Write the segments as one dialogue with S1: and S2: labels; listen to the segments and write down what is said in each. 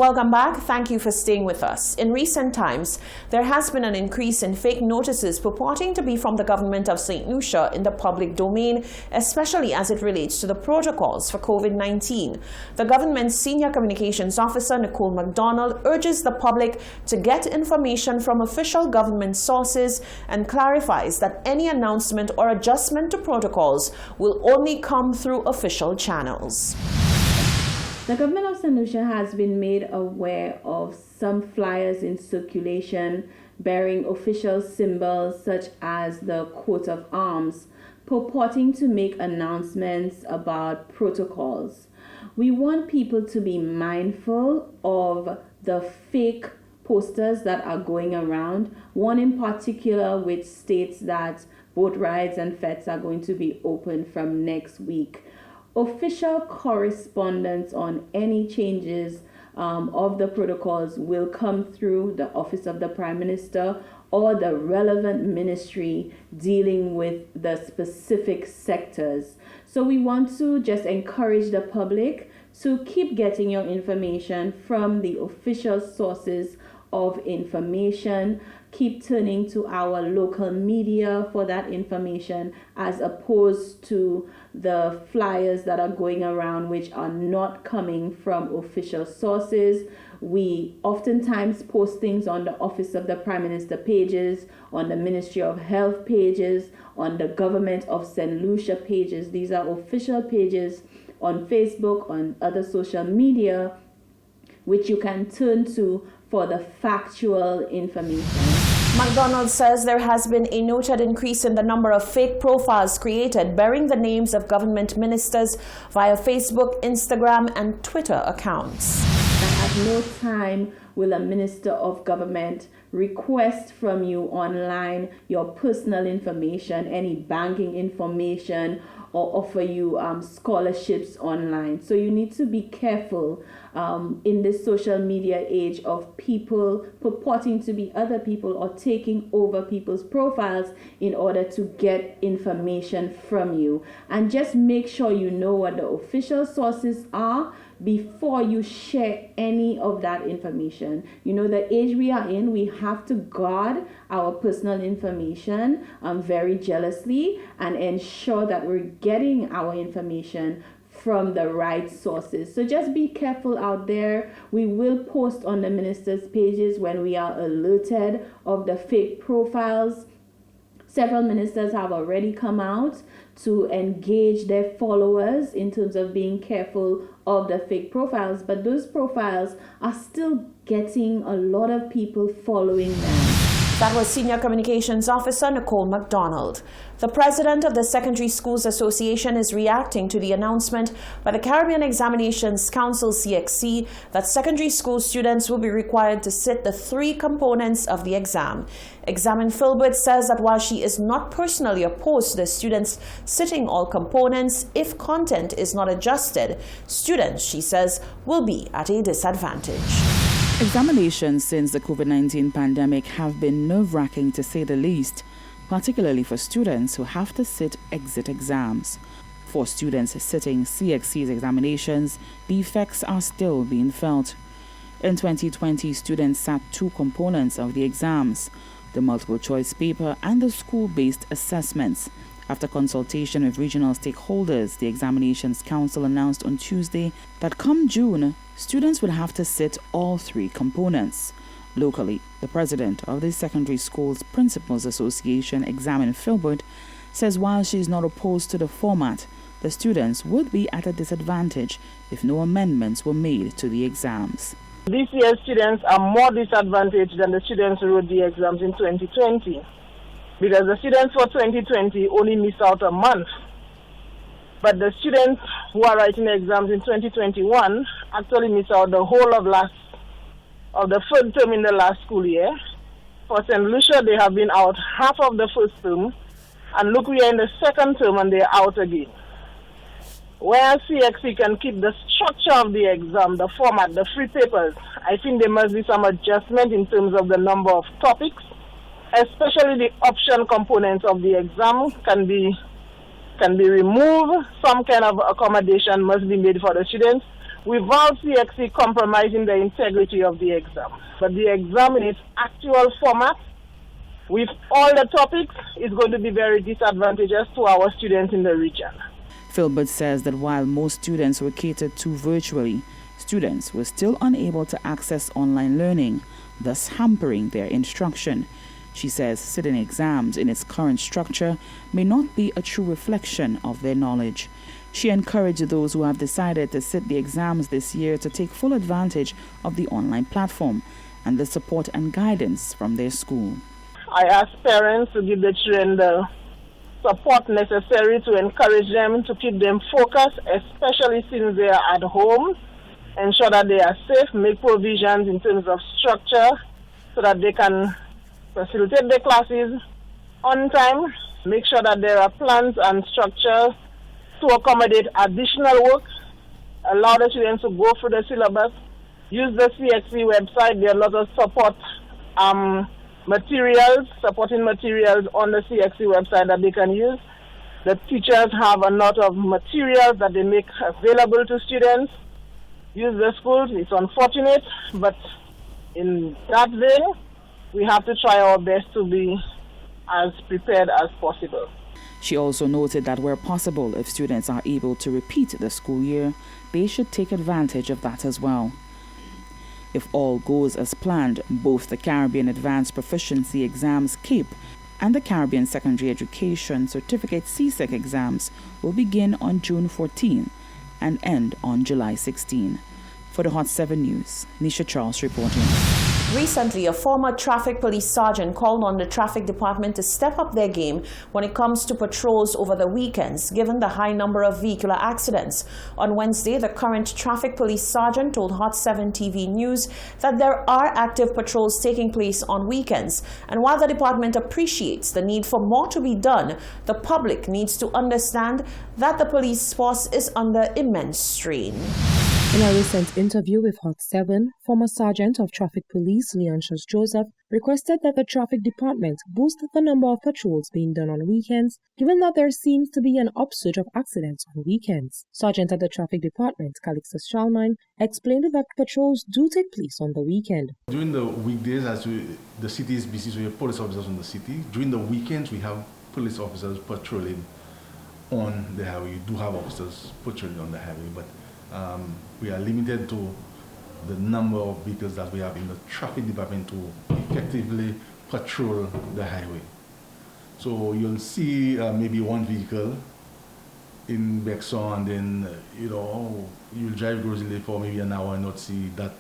S1: Welcome back. Thank you for staying with us. In recent times, there has been an increase in fake notices purporting to be from the government of St. Lucia in the public domain, especially as it relates to the protocols for COVID-19. The government's senior communications officer, Nicole McDonald, urges the public to get information from official government sources and clarifies that any announcement or adjustment to protocols will only come through official channels.
S2: The government of St. Lucia has been made aware of some flyers in circulation bearing official symbols such as the coat of arms, purporting to make announcements about protocols. We want people to be mindful of the fake posters that are going around, one in particular which states that boat rides and fetes are going to be open from next week. Official correspondence on any changes of the protocols will come through the Office of the Prime Minister or the relevant ministry dealing with the specific sectors. So we want to just encourage the public to keep getting your information from the official sources of information. Keep turning to our local media for that information as opposed to the flyers that are going around which are not coming from official sources. We oftentimes post things on the Office of the Prime Minister pages, on the Ministry of Health pages, on the Government of St. Lucia pages. These are official pages on Facebook, on other social media, which you can turn to for the factual information.
S1: McDonald says there has been a noted increase in the number of fake profiles created bearing the names of government ministers via Facebook, Instagram, and Twitter accounts.
S2: At no time will a minister of government request from you online your personal information, any banking information, or offer you scholarships online. So you need to be careful in this social media age of people purporting to be other people or taking over people's profiles in order to get information from you. And just make sure you know what the official sources are before you share any of that information. You know, the age we are in, we have to guard our personal information very jealously and ensure that we're getting our information from the right sources. So just be careful out there. We will post on the ministers' pages when we are alerted of the fake profiles. Several ministers have already come out to engage their followers in terms of being careful of the fake profiles, but those profiles are still getting a lot of people following them.
S1: That was Senior Communications Officer Nicole McDonald. The president of the Secondary Schools Association is reacting to the announcement by the Caribbean Examinations Council CXC that secondary school students will be required to sit the 3 components of the exam. Examine Filbert says that while she is not personally opposed to the students sitting all components, if content is not adjusted, students, she says, will be at a disadvantage.
S3: Examinations since the COVID-19 pandemic have been nerve-wracking to say the least, particularly for students who have to sit exit exams. For students sitting CXC's examinations, the effects are still being felt. In 2020, students sat 2 components of the exams, the multiple choice paper and the school-based assessments. After consultation with regional stakeholders, the Examinations Council announced on Tuesday that come June, students will have to sit all 3 components. Locally, the president of the Secondary Schools Principals Association, Examine Filbert, says while she is not opposed to the format, the students would be at a disadvantage if no amendments were made to the exams.
S4: This year's students are more disadvantaged than the students who wrote the exams in 2020. Because the students for 2020 only missed out a month. But the students who are writing the exams in 2021 actually missed out the whole of the first term in the last school year. For St. Lucia, they have been out half of the first term. And look, we are in the second term and they're out again. Where CXC can keep the structure of the exam, the format, the free papers, I think there must be some adjustment in terms of the number of topics, especially the option components of the exam can be removed. Some kind of accommodation must be made for the students. without CXC compromising the integrity of the exam. But the exam in its actual format, with all the topics, is going to be very disadvantageous to our students in the region.
S3: Philbert says that while most students were catered to virtually, students were still unable to access online learning, thus hampering their instruction. She says sitting exams in its current structure may not be a true reflection of their knowledge. She encouraged those who have decided to sit the exams this year to take full advantage of the online platform and the support and guidance from their school.
S4: I ask parents to give the children the support necessary to encourage them, to keep them focused, especially since they are at home, ensure that they are safe, make provisions in terms of structure so that they can facilitate their classes on time, make sure that there are plans and structure to accommodate additional work, allow the students to go through the syllabus, use the CXC website. There are a lot of support materials, supporting materials on the CXC website that they can use. The teachers have a lot of materials that they make available to students. Use the schools. It's unfortunate, but in that vein, we have to try our best to be as prepared as possible.
S3: She also noted that where possible, if students are able to repeat the school year, they should take advantage of that as well. If all goes as planned, both the Caribbean Advanced Proficiency Exams CAPE and the Caribbean Secondary Education Certificate CSEC exams will begin on June 14 and end on July 16. For the Hot 7 News, Nisha Charles reporting.
S1: Recently, a former traffic police sergeant called on the traffic department to step up their game when it comes to patrols over the weekends, given the high number of vehicular accidents. On Wednesday, the current traffic police sergeant told Hot 7 TV News that there are active patrols taking place on weekends. And while the department appreciates the need for more to be done, the public needs to understand that the police force is under immense strain.
S5: In a recent interview with Hot 7, former Sergeant of Traffic Police Leontius Joseph requested that the traffic department boost the number of patrols being done on weekends, given that there seems to be an upsurge of accidents on weekends. Sergeant at the traffic department, Calixtus Shalmine, explained that patrols do take place on the weekend.
S6: During the weekdays, the city is busy, so we have police officers on the city. During the weekends, we have police officers patrolling on the highway. We do have officers patrolling on the highway, but we are limited to the number of vehicles that we have in the traffic department to effectively patrol the highway. So you'll see maybe one vehicle in Bexon, and then you'll drive Grosley for maybe an hour and not see that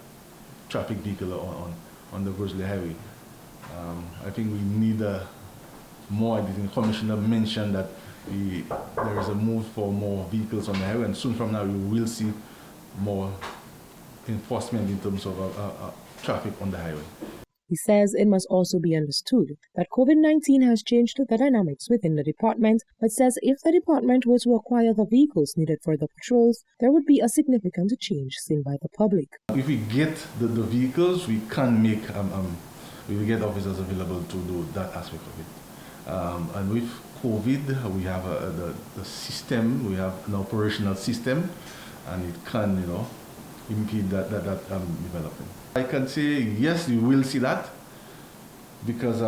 S6: traffic vehicle on the Grosley highway. I think we need more. I think the Commissioner mentioned that there is a move for more vehicles on the highway, and soon from now we will see more enforcement in terms of traffic on the highway.
S5: He says it must also be understood that COVID-19 has changed the dynamics within the department, but says if the department were to acquire the vehicles needed for the patrols, there would be a significant change seen by the public.
S6: If we get the vehicles, we can make, we will get officers available to do that aspect of it. And with COVID, we have the system, we have an operational system, and it can, impede that development. I can say yes, you will see that, because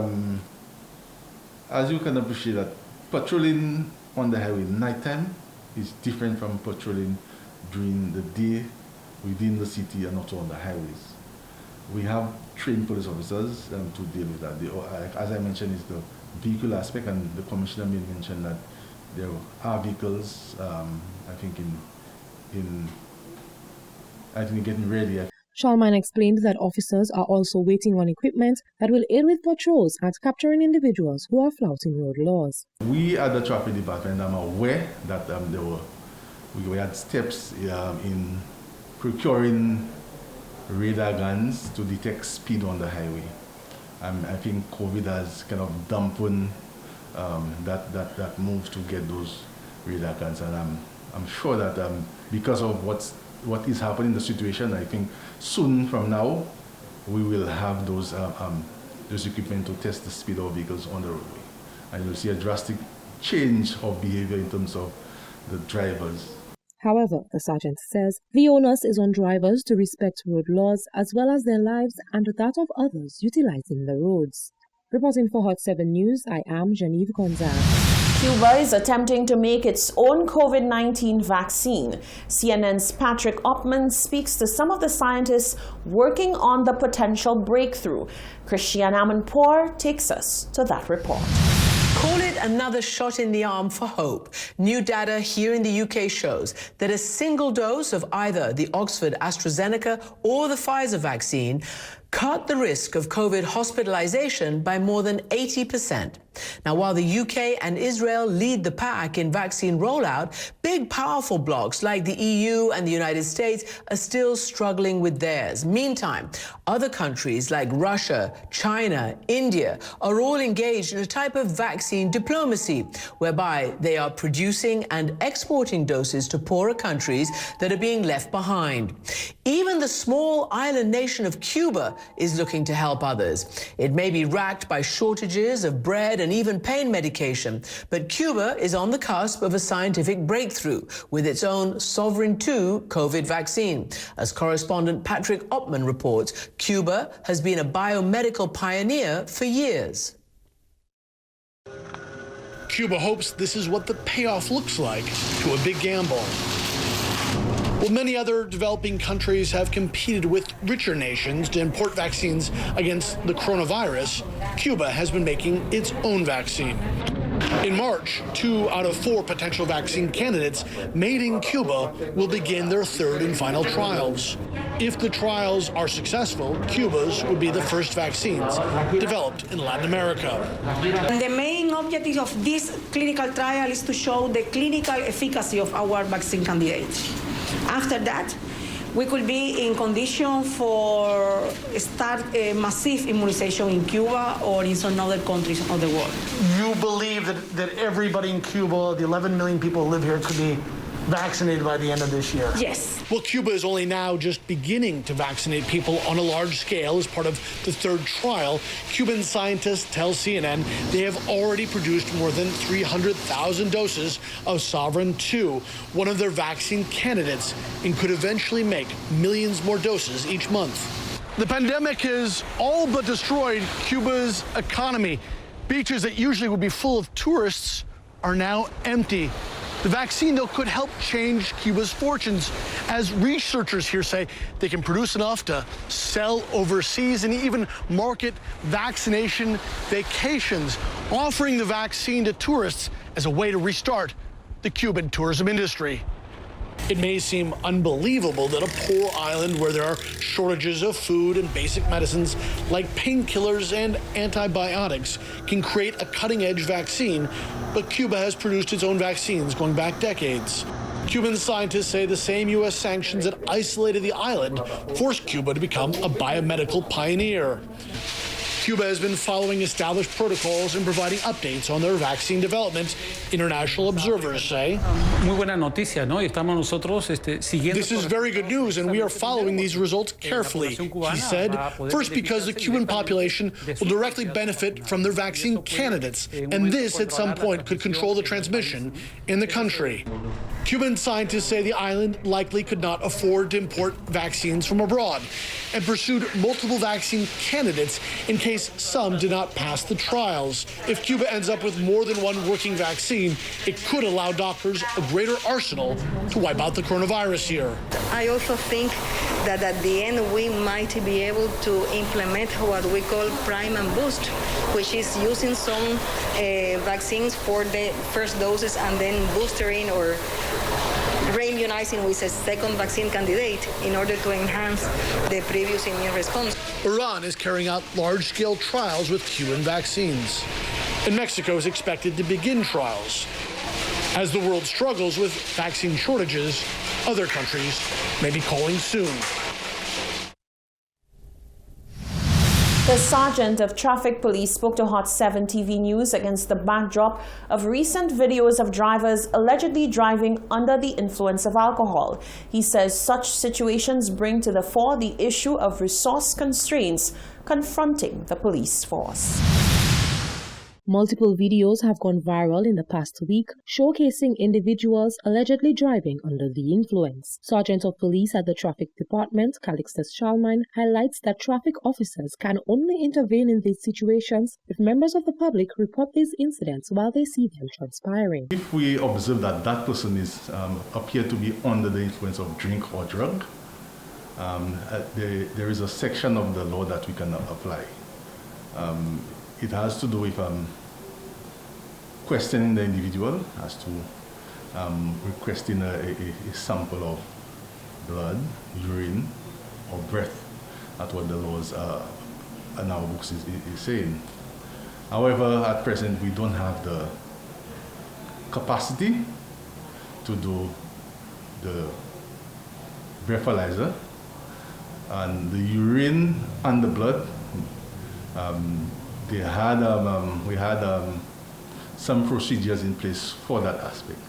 S6: as you can appreciate that patrolling on the highway nighttime is different from patrolling during the day within the city and also on the highways. We have trained police officers to deal with that. As I mentioned, is the vehicle aspect, and the Commissioner made mention that there are vehicles, I think getting ready.
S5: Shalman explained that officers are also waiting on equipment that will aid with patrols at capturing individuals who are flouting road laws.
S6: We at the traffic department are aware that we had steps in procuring radar guns to detect speed on the highway. I think COVID has kind of dampened that move to get those radar guns, and I'm sure that because of what is happening in the situation, I think soon from now we will have those equipment to test the speed of vehicles on the roadway, and you'll see a drastic change of behavior in terms of the drivers.
S5: However, the sergeant says the onus is on drivers to respect road laws as well as their lives and that of others utilizing the roads. Reporting for Hot 7 News, I am Genevieve Gonzalez.
S1: Cuba is attempting to make its own COVID-19 vaccine. CNN's Patrick Oppman speaks to some of the scientists working on the potential breakthrough. Christiane Amanpour takes us to that report.
S7: Call it another shot in the arm for hope. New data here in the UK shows that a single dose of either the Oxford AstraZeneca or the Pfizer vaccine cut the risk of COVID hospitalization by more than 80%. Now, while the UK and Israel lead the pack in vaccine rollout, big, powerful blocs like the EU and the United States are still struggling with theirs. Meantime, other countries like Russia, China, India are all engaged in a type of vaccine diplomacy, whereby they are producing and exporting doses to poorer countries that are being left behind. Even the small island nation of Cuba is looking to help others. It may be racked by shortages of bread and even pain medication, but Cuba is on the cusp of a scientific breakthrough with its own Sovereign 2 COVID vaccine. As correspondent Patrick Oppman reports, Cuba has been a biomedical pioneer for years.
S8: Cuba hopes this is what the payoff looks like to a big gamble. While many other developing countries have competed with richer nations to import vaccines against the coronavirus, Cuba has been making its own vaccine. In March, 2 out of 4 potential vaccine candidates made in Cuba will begin their third and final trials. If the trials are successful, Cuba's would be the first vaccines developed in Latin America.
S9: The main objective of this clinical trial is to show the clinical efficacy of our vaccine candidates. After that, we could be in condition for start a massive immunization in Cuba or in some other countries of the world.
S8: You believe that everybody in Cuba, the 11 million people who live here, could be vaccinated by the end of this year?
S9: Yes.
S8: Well, Cuba is only now just beginning to vaccinate people on a large scale as part of the third trial. Cuban scientists tell CNN they have already produced more than 300,000 doses of Sovereign 2, one of their vaccine candidates, and could eventually make millions more doses each month. The pandemic has all but destroyed Cuba's economy. Beaches that usually would be full of tourists are now empty. The vaccine, though, could help change Cuba's fortunes, as researchers here say they can produce enough to sell overseas and even market vaccination vacations, offering the vaccine to tourists as a way to restart the Cuban tourism industry. It may seem unbelievable that a poor island where there are shortages of food and basic medicines like painkillers and antibiotics can create a cutting-edge vaccine, but Cuba has produced its own vaccines going back decades. Cuban scientists say the same U.S. sanctions that isolated the island forced Cuba to become a biomedical pioneer. Cuba has been following established protocols and providing updates on their vaccine development, international observers say. This is very good news, and we are following these results carefully, he said. First, because the Cuban population will directly benefit from their vaccine candidates, and this at some point could control the transmission in the country. Cuban scientists say the island likely could not afford to import vaccines from abroad and pursued multiple vaccine candidates in case some did not pass the trials. If Cuba ends up with more than one working vaccine, it could allow doctors a greater arsenal to wipe out the coronavirus here.
S9: I also think that at the end we might be able to implement what we call prime and boost, which is using some vaccines for the first doses and then boostering or re-immunizing with a second vaccine candidate in order to enhance the previous immune response.
S8: Iran is carrying out large-scale trials with Cuban vaccines, and Mexico is expected to begin trials. As the world struggles with vaccine shortages, other countries may be calling soon.
S1: The sergeant of traffic police spoke to Hot 7 TV News against the backdrop of recent videos of drivers allegedly driving under the influence of alcohol. He says such situations bring to the fore the issue of resource constraints confronting the police force.
S5: Multiple videos have gone viral in the past week, showcasing individuals allegedly driving under the influence. Sergeant of Police at the Traffic Department, Calixtus Charlemagne, highlights that traffic officers can only intervene in these situations if members of the public report these incidents while they see them transpiring.
S6: If we observe that that person is appear to be under the influence of drink or drug, there is a section of the law that we can apply. It has to do with questioning the individual as to requesting a sample of blood, urine, or breath. That's what the laws in our books is saying. However, at present, we don't have the capacity to do the breathalyzer, and the urine and the blood. We had some procedures in place for that aspect,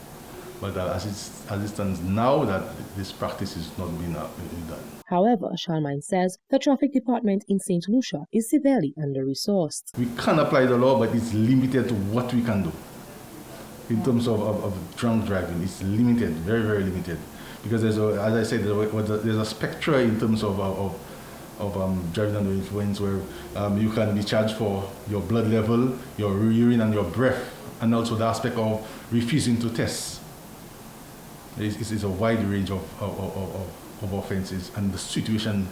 S6: but as it stands now, that this practice is not being done.
S5: However, Charlemagne says the traffic department in St. Lucia is severely under-resourced.
S6: We can apply the law, but it's limited to what we can do. In terms of drunk driving, it's limited, very, very limited, because there's as I said, there's a spectrum in terms of driving under influence, where you can be charged for your blood level, your urine, and your breath, and also the aspect of refusing to test. It's a wide range of offenses, and the situation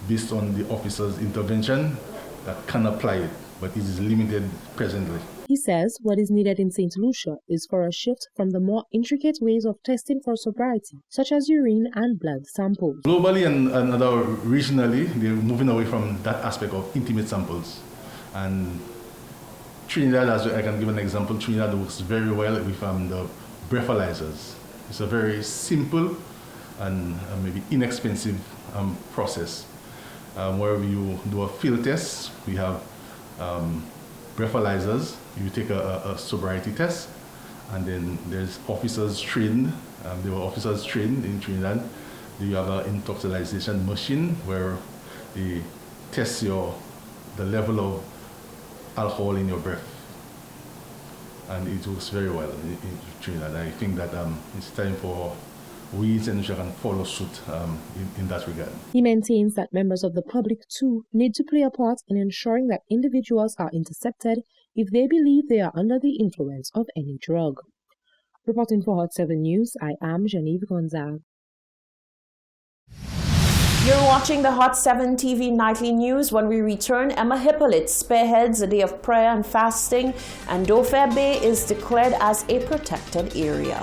S6: based on the officer's intervention that can apply it, but it is limited presently.
S5: He says what is needed in St. Lucia is for a shift from the more intricate ways of testing for sobriety, such as urine and blood samples.
S6: Globally and regionally, they're moving away from that aspect of intimate samples. And Trinidad, as I can give an example, Trinidad works very well with the breathalyzers. It's a very simple and maybe inexpensive process where you do a field test. We have breathalyzers. You take a sobriety test, and then there's officers trained. There were officers trained in Trinidad. You have an intoxicalization machine where they test the level of alcohol in your breath, and it works very well in Trinidad. I think that it's time for we in St. Lucia can follow suit in that regard.
S5: He maintains that members of the public too need to play a part in ensuring that individuals are intercepted if they believe they are under the influence of any drug. Reporting for Hot 7 News, I am Genevieve Gonzalez.
S1: You're watching the Hot 7 TV Nightly News. When we return, Emma Hippolyte spearheads a day of prayer and fasting, and Dauphin Bay is declared as a protected area.